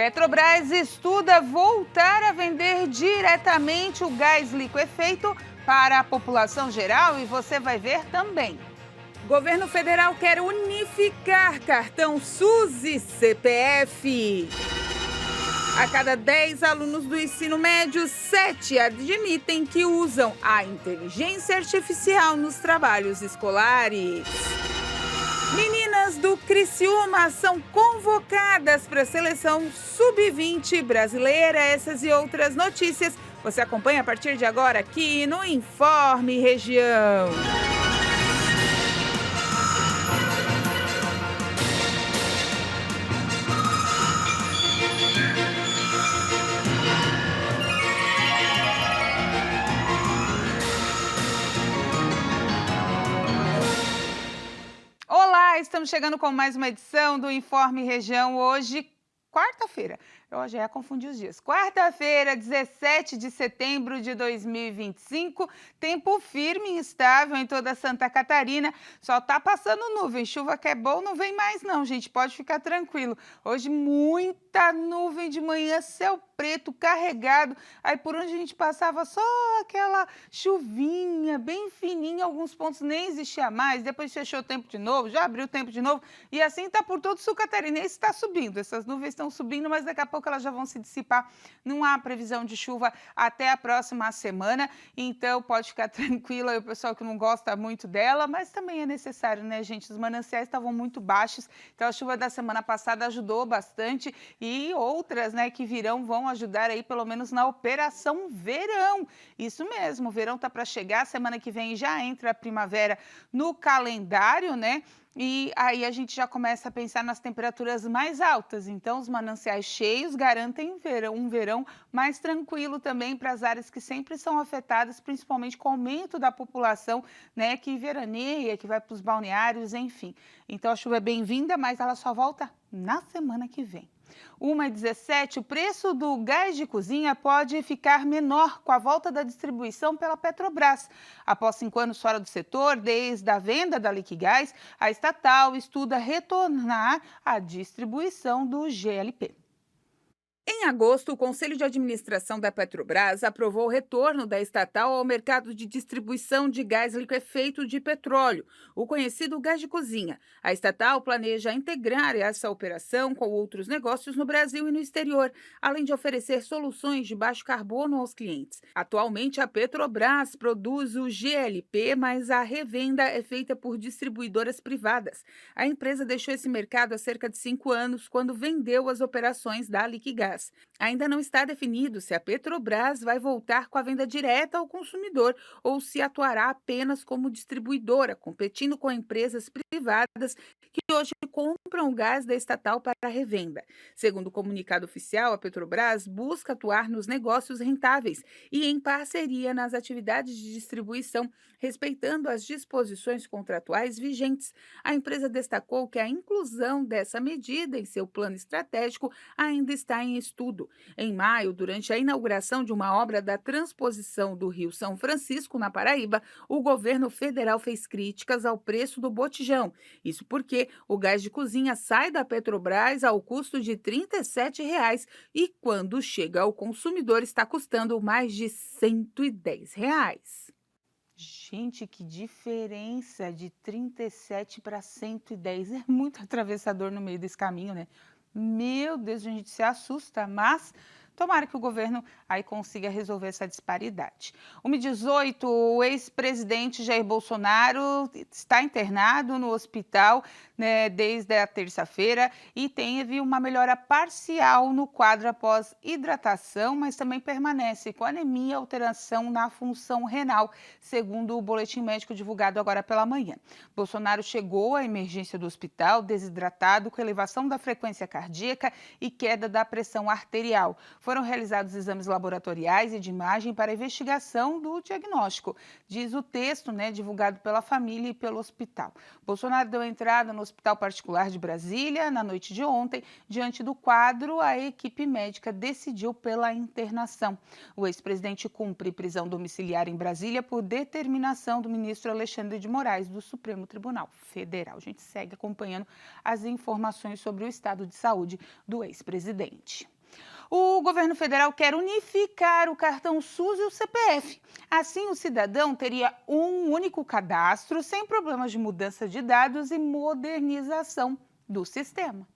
Petrobras estuda voltar a vender diretamente o gás liquefeito para a população geral e você vai ver também. Governo federal quer unificar cartão SUS e CPF. A cada 10 alunos do ensino médio, 7 admitem que usam a inteligência artificial nos trabalhos escolares. Meninas do Criciúma são convocadas para a seleção sub-20 brasileira. Essas e outras notícias você acompanha a partir de agora aqui no Informe Região. Olá, estamos chegando com mais uma edição do Informe Região, hoje, quarta-feira. Eu já ia confundir os dias. Quarta-feira, 17 de setembro de 2025, tempo firme e estável em toda Santa Catarina. Só tá passando nuvem, chuva que é bom não vem mais não, gente, pode ficar tranquilo. Hoje muita nuvem de manhã, céu preto, carregado. Aí por onde a gente passava só aquela chuvinha bem fininha, alguns pontos nem existia mais, depois fechou o tempo de novo, já abriu o tempo de novo. E assim tá por todo o sul catarinense, está subindo. Essas nuvens estão subindo, mas daqui a pouco elas já vão se dissipar. Não há previsão de chuva até a próxima semana, então pode ficar tranquilo aí o pessoal que não gosta muito dela, mas também é necessário, né, gente? Os mananciais estavam muito baixos, então a chuva da semana passada ajudou bastante e outras, né, que virão vão ajudar aí pelo menos na operação verão. Isso mesmo, o verão tá para chegar, semana que vem já entra a primavera no calendário, né? E aí a gente já começa a pensar nas temperaturas mais altas. Então, os mananciais cheios garantem um verão mais tranquilo também para as áreas que sempre são afetadas, principalmente com o aumento da população, né, que veraneia, que vai para os balneários, enfim. Então, a chuva é bem-vinda, mas ela só volta na semana que vem. 1h17, o preço do gás de cozinha pode ficar menor com a volta da distribuição pela Petrobras. Após 5 anos fora do setor, desde a venda da Liquigás, a estatal estuda retornar à distribuição do GLP. Em agosto, o Conselho de Administração da Petrobras aprovou o retorno da estatal ao mercado de distribuição de gás liquefeito de petróleo, o conhecido gás de cozinha. A estatal planeja integrar essa operação com outros negócios no Brasil e no exterior, além de oferecer soluções de baixo carbono aos clientes. Atualmente, a Petrobras produz o GLP, mas a revenda é feita por distribuidoras privadas. A empresa deixou esse mercado há cerca de 5 anos, quando vendeu as operações da Liquigás. Ainda não está definido se a Petrobras vai voltar com a venda direta ao consumidor ou se atuará apenas como distribuidora, competindo com empresas privadas que hoje compram o gás da estatal para a revenda. Segundo o comunicado oficial, a Petrobras busca atuar nos negócios rentáveis e em parceria nas atividades de distribuição, respeitando as disposições contratuais vigentes. A empresa destacou que a inclusão dessa medida em seu plano estratégico ainda está em estudo. Em maio, durante a inauguração de uma obra da transposição do Rio São Francisco, na Paraíba, o governo federal fez críticas ao preço do botijão. Isso porque o gás de cozinha sai da Petrobras ao custo de R$ 37,00 e quando chega ao consumidor está custando mais de R$ 110,00. Gente, que diferença de 37 para 110. É muito atravessador no meio desse caminho, né? Meu Deus, a gente se assusta, mas tomara que o governo aí consiga resolver essa disparidade. 1h18, o ex-presidente Jair Bolsonaro está internado no hospital, né, desde a terça-feira e teve uma melhora parcial no quadro após hidratação, mas também permanece com anemia e alteração na função renal, segundo o boletim médico divulgado agora pela manhã. Bolsonaro chegou à emergência do hospital desidratado, com elevação da frequência cardíaca e queda da pressão arterial. Foram realizados exames laboratoriais e de imagem para investigação do diagnóstico, diz o texto, né, divulgado pela família e pelo hospital. Bolsonaro deu entrada no Hospital Particular de Brasília na noite de ontem. Diante do quadro, a equipe médica decidiu pela internação. O ex-presidente cumpre prisão domiciliar em Brasília por determinação do ministro Alexandre de Moraes, do Supremo Tribunal Federal. A gente segue acompanhando as informações sobre o estado de saúde do ex-presidente. O governo federal quer unificar o cartão SUS e o CPF. Assim, o cidadão teria um único cadastro, sem problemas de mudança de dados e modernização do sistema.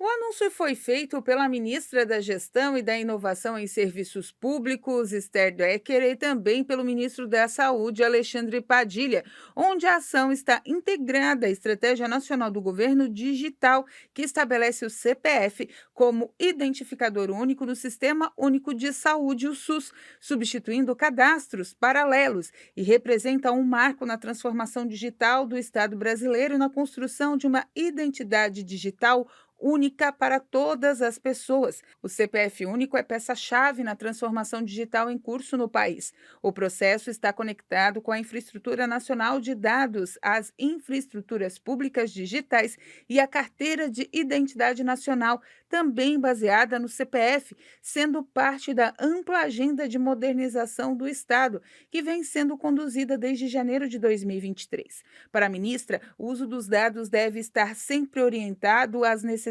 O anúncio foi feito pela ministra da Gestão e da Inovação em Serviços Públicos, Esther Decker, e também pelo ministro da Saúde, Alexandre Padilha, onde a ação está integrada à Estratégia Nacional do Governo Digital, que estabelece o CPF como identificador único no Sistema Único de Saúde, o SUS, substituindo cadastros paralelos, e representa um marco na transformação digital do Estado brasileiro e na construção de uma identidade digital única para todas as pessoas. O CPF único é peça-chave na transformação digital em curso no país. O processo está conectado com a Infraestrutura Nacional de Dados, as infraestruturas públicas digitais e a Carteira de Identidade Nacional, também baseada no CPF, sendo parte da ampla agenda de modernização do Estado, que vem sendo conduzida desde janeiro de 2023. Para a ministra, o uso dos dados deve estar sempre orientado às necessidades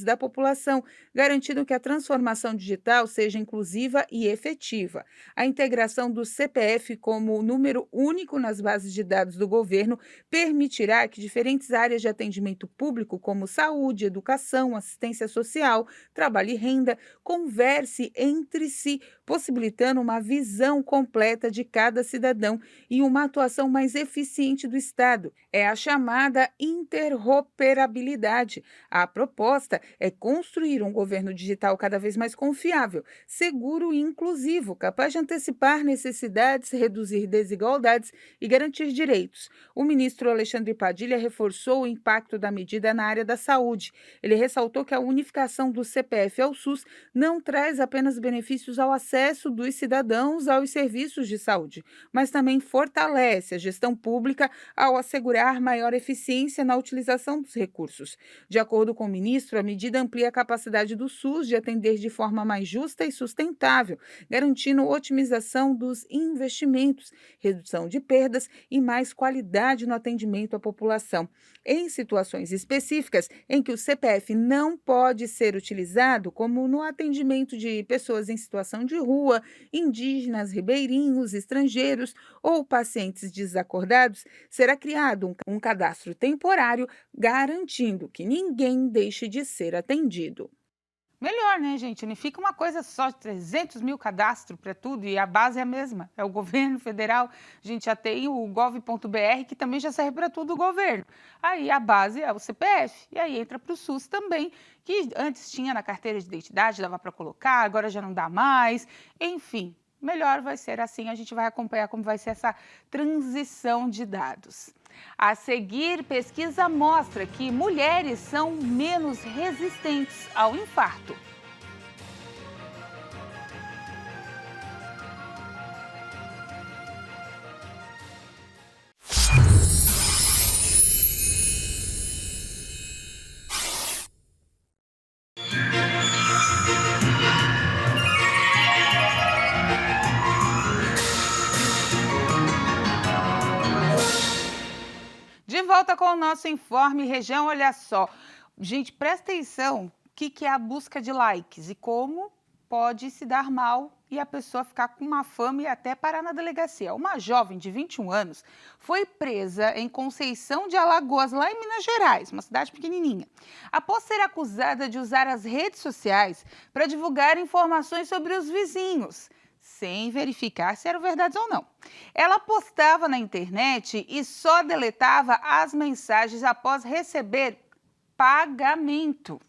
da população, garantindo que a transformação digital seja inclusiva e efetiva. A integração do CPF como número único nas bases de dados do governo permitirá que diferentes áreas de atendimento público, como saúde, educação, assistência social, trabalho e renda, converse entre si, possibilitando uma visão completa de cada cidadão e uma atuação mais eficiente do Estado. É a chamada interoperabilidade. A proposta é construir um governo digital cada vez mais confiável, seguro e inclusivo, capaz de antecipar necessidades, reduzir desigualdades e garantir direitos. O ministro Alexandre Padilha reforçou o impacto da medida na área da saúde. Ele ressaltou que a unificação do CPF ao SUS não traz apenas benefícios ao acesso dos cidadãos aos serviços de saúde, mas também fortalece a gestão pública ao assegurar maior eficiência na utilização dos recursos. De acordo com o ministro, a medida amplia a capacidade do SUS de atender de forma mais justa e sustentável, garantindo otimização dos investimentos, redução de perdas e mais qualidade no atendimento à população. Em situações específicas em que o CPF não pode ser utilizado, como no atendimento de pessoas em situação de rua, indígenas, ribeirinhos, estrangeiros ou pacientes desacordados, será criado um cadastro temporário, garantindo que ninguém deixe de ser atendido. Melhor, né, gente? Unifica uma coisa só, 300 mil cadastros para tudo e a base é a mesma, é o governo federal. A gente já tem o gov.br, que também já serve para tudo o governo. Aí a base é o CPF, e aí entra para o SUS também, que antes tinha na carteira de identidade, dava para colocar, agora já não dá mais. Enfim, melhor vai ser assim, a gente vai acompanhar como vai ser essa transição de dados. A seguir, pesquisa mostra que mulheres são menos resistentes ao infarto. De volta com o nosso Informe Região, olha só. Gente, presta atenção, o que é a busca de likes e como pode se dar mal e a pessoa ficar com uma fama e até parar na delegacia. Uma jovem de 21 anos foi presa em Conceição de Alagoas, lá em Minas Gerais, uma cidade pequenininha, após ser acusada de usar as redes sociais para divulgar informações sobre os vizinhos, sem verificar se eram verdades ou não. Ela postava na internet e só deletava as mensagens após receber pagamento.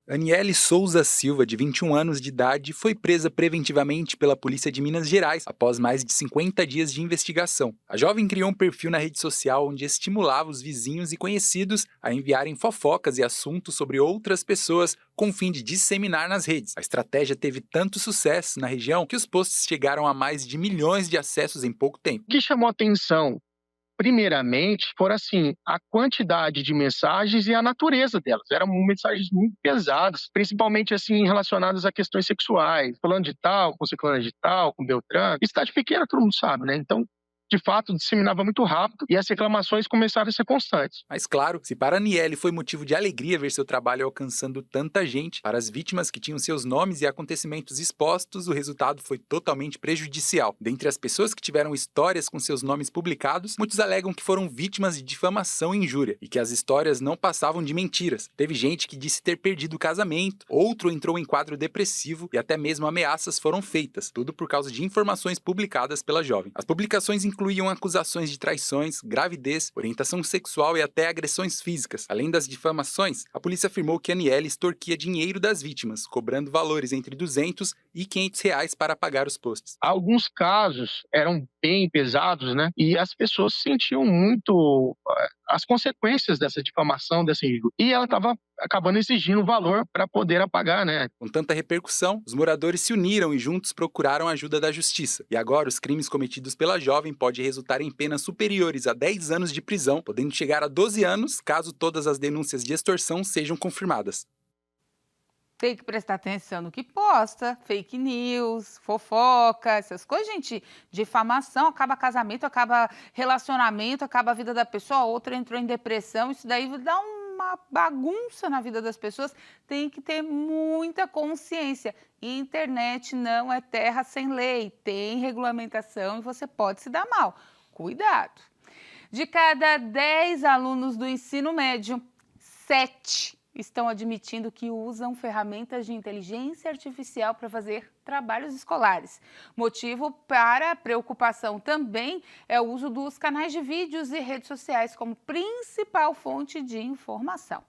Aniele Souza Silva, de 21 anos de idade, foi presa preventivamente pela Polícia de Minas Gerais após mais de 50 dias de investigação. A jovem criou um perfil na rede social onde estimulava os vizinhos e conhecidos a enviarem fofocas e assuntos sobre outras pessoas com o fim de disseminar nas redes. A estratégia teve tanto sucesso na região que os posts chegaram a mais de milhões de acessos em pouco tempo. O que chamou atenção, primeiramente, foram assim, a quantidade de mensagens e a natureza delas. Eram mensagens muito pesadas, principalmente assim relacionadas a questões sexuais. Falando de tal, com ciclana de tal, com Beltrano. E cidade pequena, todo mundo sabe, né? Então, de fato, disseminava muito rápido e as reclamações começaram a ser constantes. Mas claro, se para a Aniele foi motivo de alegria ver seu trabalho alcançando tanta gente, para as vítimas que tinham seus nomes e acontecimentos expostos, o resultado foi totalmente prejudicial. Dentre as pessoas que tiveram histórias com seus nomes publicados, muitos alegam que foram vítimas de difamação e injúria, e que as histórias não passavam de mentiras. Teve gente que disse ter perdido o casamento, outro entrou em quadro depressivo e até mesmo ameaças foram feitas, tudo por causa de informações publicadas pela jovem. As publicações incluíam acusações de traições, gravidez, orientação sexual e até agressões físicas. Além das difamações, a polícia afirmou que Aniele extorquia dinheiro das vítimas, cobrando valores entre R$ 200 e R$ 500 para pagar os posts. Alguns casos eram bem pesados, né? E as pessoas sentiam muito as consequências dessa difamação, dessa injúria. E ela estava acabando exigindo valor para poder apagar, né? Com tanta repercussão, os moradores se uniram e juntos procuraram a ajuda da justiça. E agora, os crimes cometidos pela jovem podem resultar em penas superiores a 10 anos de prisão, podendo chegar a 12 anos caso todas as denúncias de extorsão sejam confirmadas. Tem que prestar atenção no que posta, fake news, fofoca, essas coisas, gente. Difamação, acaba casamento, acaba relacionamento, acaba a vida da pessoa, a outra entrou em depressão, isso daí dá uma bagunça na vida das pessoas. Tem que ter muita consciência. Internet não é terra sem lei, tem regulamentação e você pode se dar mal. Cuidado. De cada 10 alunos do ensino médio, 7 estão admitindo que usam ferramentas de inteligência artificial para fazer trabalhos escolares. Motivo para a preocupação também é o uso dos canais de vídeos e redes sociais como principal fonte de informação.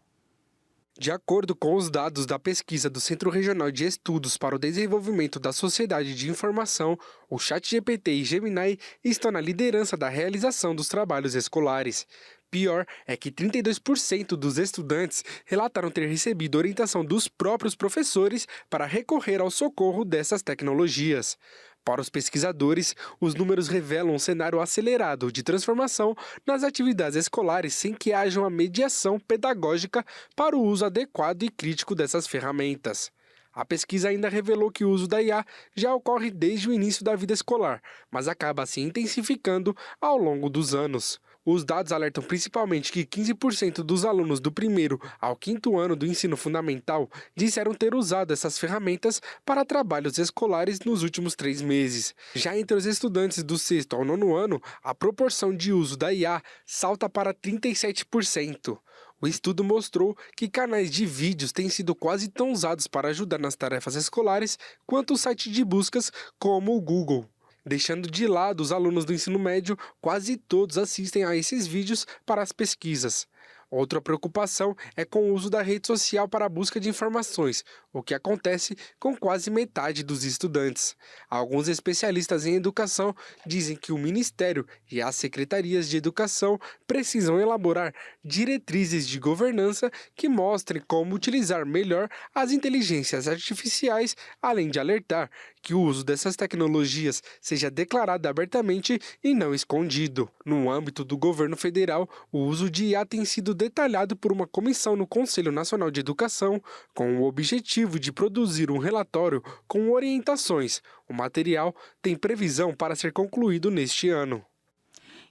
De acordo com os dados da pesquisa do Centro Regional de Estudos para o Desenvolvimento da Sociedade de Informação, o ChatGPT e Gemini estão na liderança da realização dos trabalhos escolares. Pior é que 32% dos estudantes relataram ter recebido orientação dos próprios professores para recorrer ao socorro dessas tecnologias. Para os pesquisadores, os números revelam um cenário acelerado de transformação nas atividades escolares sem que haja uma mediação pedagógica para o uso adequado e crítico dessas ferramentas. A pesquisa ainda revelou que o uso da IA já ocorre desde o início da vida escolar, mas acaba se intensificando ao longo dos anos. Os dados alertam principalmente que 15% dos alunos do 1º ao 5º ano do ensino fundamental disseram ter usado essas ferramentas para trabalhos escolares nos últimos 3 meses. Já entre os estudantes do 6º ao 9º ano, a proporção de uso da IA salta para 37%. O estudo mostrou que canais de vídeos têm sido quase tão usados para ajudar nas tarefas escolares quanto o site de buscas como o Google. Deixando de lado os alunos do ensino médio, quase todos assistem a esses vídeos para as pesquisas. Outra preocupação é com o uso da rede social para a busca de informações, o que acontece com quase metade dos estudantes. Alguns especialistas em educação dizem que o Ministério e as secretarias de educação precisam elaborar diretrizes de governança que mostrem como utilizar melhor as inteligências artificiais, além de alertar que o uso dessas tecnologias seja declarado abertamente e não escondido. No âmbito do governo federal, o uso de IA tem sido detalhado por uma comissão no Conselho Nacional de Educação, com o objetivo de produzir um relatório com orientações. O material tem previsão para ser concluído neste ano.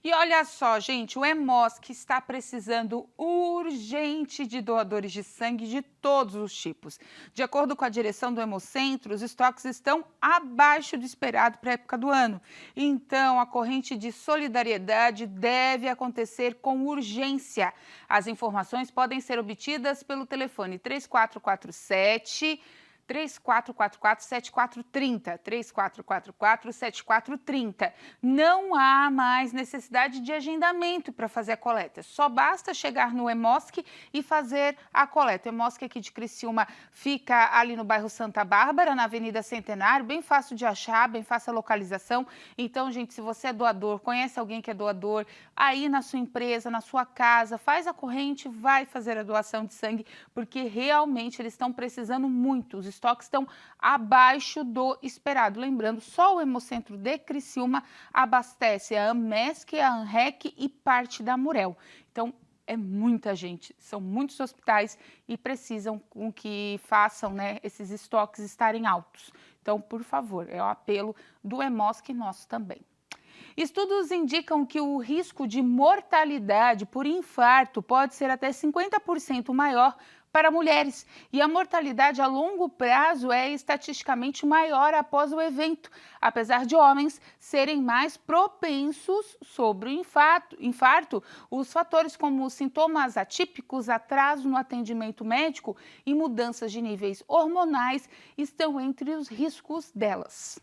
E olha só, gente, o Hemosc está precisando urgente de doadores de sangue de todos os tipos. De acordo com a direção do Hemocentro, os estoques estão abaixo do esperado para a época do ano. Então, a corrente de solidariedade deve acontecer com urgência. As informações podem ser obtidas pelo telefone 3447 3444-7430, 3444-7430. Não há mais necessidade de agendamento para fazer a coleta. Só basta chegar no Hemosc e fazer a coleta. O Hemosc aqui de Criciúma fica ali no bairro Santa Bárbara, na Avenida Centenário, bem fácil de achar, bem fácil a localização. Então, gente, se você é doador, conhece alguém que é doador, aí na sua empresa, na sua casa, faz a corrente, vai fazer a doação de sangue, porque realmente eles estão precisando muito. Os estoques estão abaixo do esperado. Lembrando, só o Hemocentro de Criciúma abastece a Amesc, a Anrec e parte da Murel. Então, é muita gente, são muitos hospitais e precisam com que façam, né, esses estoques estarem altos. Então, por favor, é o apelo do Hemosc nosso também. Estudos indicam que o risco de mortalidade por infarto pode ser até 50% maior para mulheres. E a mortalidade a longo prazo é estatisticamente maior após o evento, apesar de homens serem mais propensos sobre o infarto. Os fatores como sintomas atípicos, atraso no atendimento médico e mudanças de níveis hormonais estão entre os riscos delas.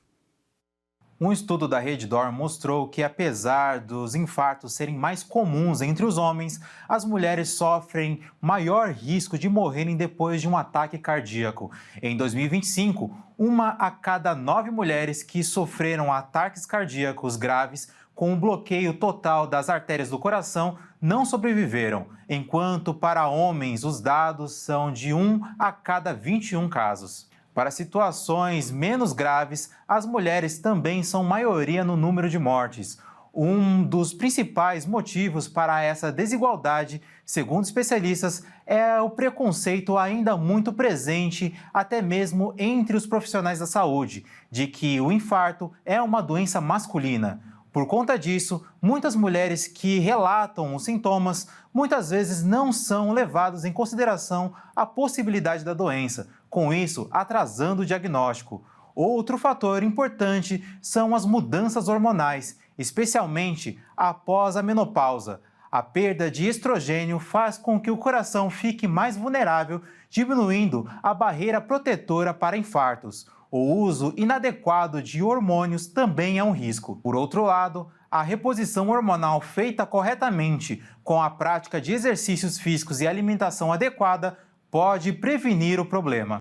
Um estudo da Reddor mostrou que, apesar dos infartos serem mais comuns entre os homens, as mulheres sofrem maior risco de morrerem depois de um ataque cardíaco. Em 2025, 1 a cada 9 mulheres que sofreram ataques cardíacos graves com um bloqueio total das artérias do coração não sobreviveram, enquanto para homens os dados são de 1 a cada 21 casos. Para situações menos graves, as mulheres também são maioria no número de mortes. Um dos principais motivos para essa desigualdade, segundo especialistas, é o preconceito ainda muito presente, até mesmo entre os profissionais da saúde, de que o infarto é uma doença masculina. Por conta disso, muitas mulheres que relatam os sintomas muitas vezes não são levadas em consideração a possibilidade da doença, com isso atrasando o diagnóstico. Outro fator importante são as mudanças hormonais, especialmente após a menopausa. A perda de estrogênio faz com que o coração fique mais vulnerável, diminuindo a barreira protetora para infartos. O uso inadequado de hormônios também é um risco. Por outro lado, a reposição hormonal feita corretamente com a prática de exercícios físicos e alimentação adequada pode prevenir o problema.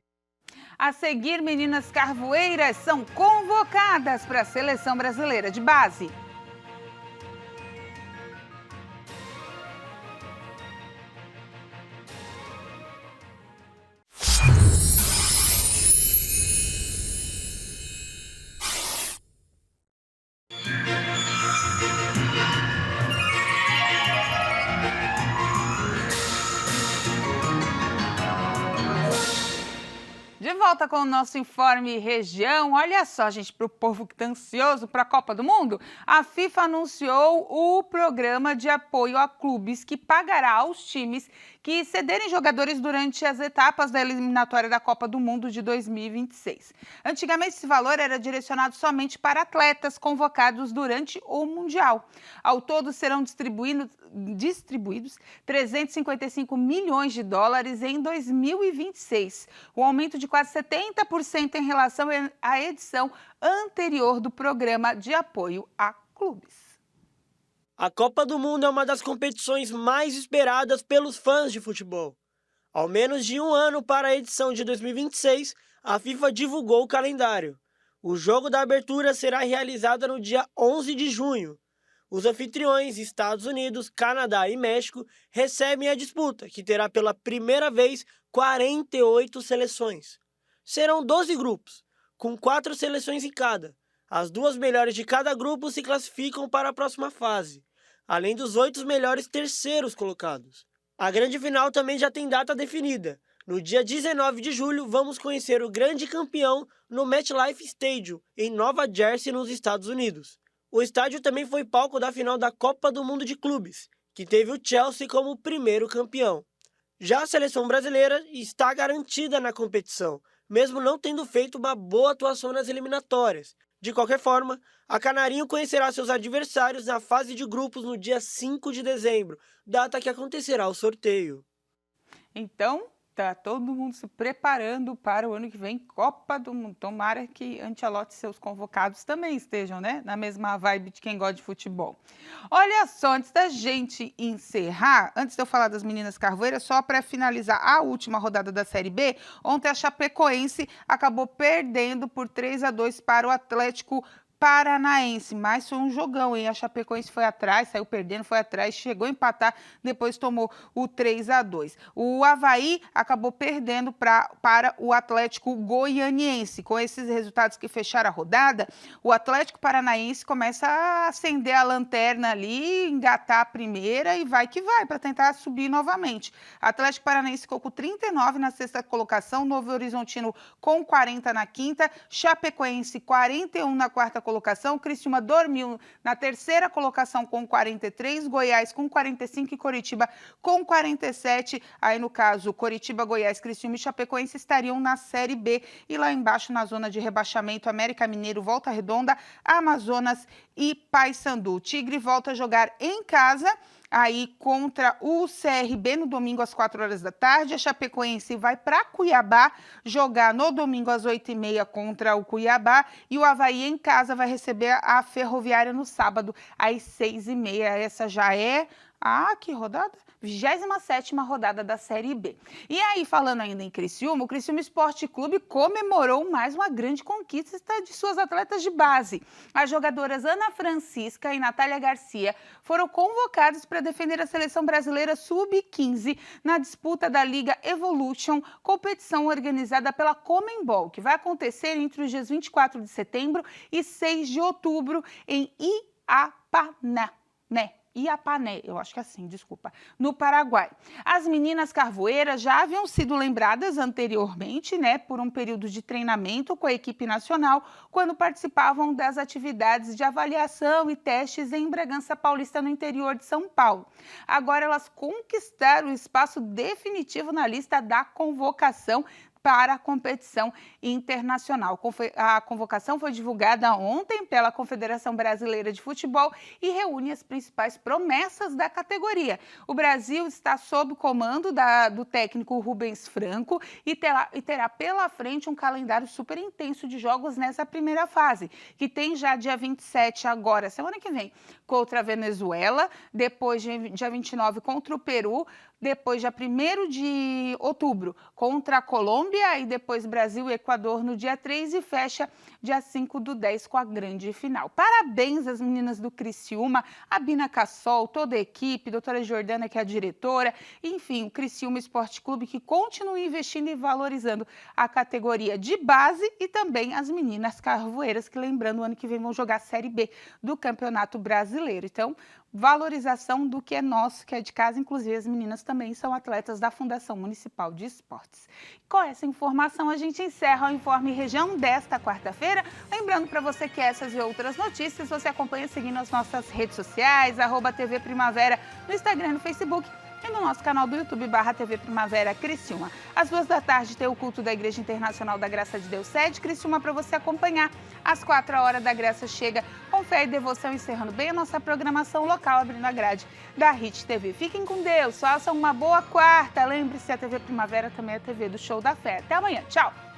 A seguir, meninas carvoeiras são convocadas para a Seleção Brasileira de Base. De volta com o nosso Informe Região. Olha só, gente, para o povo que está ansioso para a Copa do Mundo, a FIFA anunciou o programa de apoio a clubes que pagará aos times que cederem jogadores durante as etapas da eliminatória da Copa do Mundo de 2026. Antigamente, esse valor era direcionado somente para atletas convocados durante o Mundial. Ao todo, serão distribuídos 355 milhões de dólares em 2026, um aumento de quase 70% em relação à edição anterior do programa de apoio a clubes. A Copa do Mundo é uma das competições mais esperadas pelos fãs de futebol. Ao menos de um ano para a edição de 2026, a FIFA divulgou o calendário. O jogo da abertura será realizado no dia 11 de junho. Os anfitriões, Estados Unidos, Canadá e México, recebem a disputa, que terá pela primeira vez 48 seleções. Serão 12 grupos, com 4 seleções em cada. As 2 melhores de cada grupo se classificam para a próxima fase, além dos 8 melhores terceiros colocados. A grande final também já tem data definida. No dia 19 de julho, vamos conhecer o grande campeão no MetLife Stadium, em Nova Jersey, nos Estados Unidos. O estádio também foi palco da final da Copa do Mundo de Clubes, que teve o Chelsea como primeiro campeão. Já a seleção brasileira está garantida na competição, mesmo não tendo feito uma boa atuação nas eliminatórias. De qualquer forma, a Canarinho conhecerá seus adversários na fase de grupos no dia 5 de dezembro, data que acontecerá o sorteio. Então, tá todo mundo se preparando para o ano que vem, Copa do Mundo. Tomara que Ancelotti e seus convocados também estejam, né, na mesma vibe de quem gosta de futebol. Olha só, antes da gente encerrar, antes de eu falar das meninas carvoeiras, só para finalizar a última rodada da Série B, ontem a Chapecoense acabou perdendo por 3-2 para o Atlético Paranaense, mas foi um jogão, hein? A Chapecoense foi atrás, saiu perdendo, foi atrás, chegou a empatar, depois tomou o 3-2. O Avaí acabou perdendo para o Atlético Goianiense. Com esses resultados que fecharam a rodada, o Atlético Paranaense começa a acender a lanterna ali, engatar a primeira e vai que vai, para tentar subir novamente. O Atlético Paranaense ficou com 39 na sexta colocação, Novo Horizontino com 40 na quinta, Chapecoense 41 na quarta colocação, colocação, o Criciúma dormiu na terceira colocação com 43, Goiás com 45 e Coritiba com 47. Aí, no caso, Coritiba, Goiás, Criciúma e Chapecoense estariam na Série B. E lá embaixo, na zona de rebaixamento, América Mineiro, Volta Redonda, Amazonas e Paysandu. O Tigre volta a jogar em casa, aí contra o CRB no domingo às 4 horas da tarde. A Chapecoense vai para Cuiabá jogar no domingo às 8h30 contra o Cuiabá. E o Avaí em casa vai receber a Ferroviária no sábado às 6h30. Essa já é... que rodada? 27ª rodada da Série B. E aí, falando ainda em Criciúma, o Criciúma Esporte Clube comemorou mais uma grande conquista de suas atletas de base. As jogadoras Ana Francisca e Natália Garcia foram convocadas para defender a seleção brasileira Sub-15 na disputa da Liga Evolution, competição organizada pela Conmebol, que vai acontecer entre os dias 24 de setembro e 6 de outubro em Iapané, eu acho que é assim, desculpa, no Paraguai. As meninas carvoeiras já haviam sido lembradas anteriormente, por um período de treinamento com a equipe nacional, quando participavam das atividades de avaliação e testes em Bragança Paulista, no interior de São Paulo. Agora elas conquistaram o espaço definitivo na lista da convocação para a competição internacional. A convocação foi divulgada ontem pela Confederação Brasileira de Futebol e reúne as principais promessas da categoria. O Brasil está sob o comando do técnico Rubens Franco e terá pela frente um calendário super intenso de jogos nessa primeira fase, que tem já dia 27 agora, semana que vem, contra a Venezuela, depois dia 29 contra o Peru, depois dia 1º de outubro contra a Colômbia e depois Brasil e Equador no dia 3 e fecha dia 5/10 com a grande final. Parabéns às meninas do Criciúma, a Bina Cassol, toda a equipe, doutora Jordana, que é a diretora, enfim, o Criciúma Esporte Clube, que continua investindo e valorizando a categoria de base, e também as meninas carvoeiras, que, lembrando, o ano que vem vão jogar a Série B do Campeonato Brasileiro. Então, valorização do que é nosso, que é de casa. Inclusive, as meninas também são atletas da Fundação Municipal de Esportes. Com essa informação, a gente encerra o Informe Região desta quarta-feira. Lembrando para você que essas e outras notícias você acompanha seguindo as nossas redes sociais, @TV Primavera, no Instagram e no Facebook, e no nosso canal do YouTube, /TV Primavera Criciúma. Às 2 da tarde tem o culto da Igreja Internacional da Graça de Deus Sede Criciúma para você acompanhar. Às 4 a hora da graça chega com fé e devoção, encerrando bem a nossa programação local, abrindo a grade da Hit TV. Fiquem com Deus, façam uma boa quarta. Lembre-se, a TV Primavera também é a TV do Show da Fé. Até amanhã, tchau!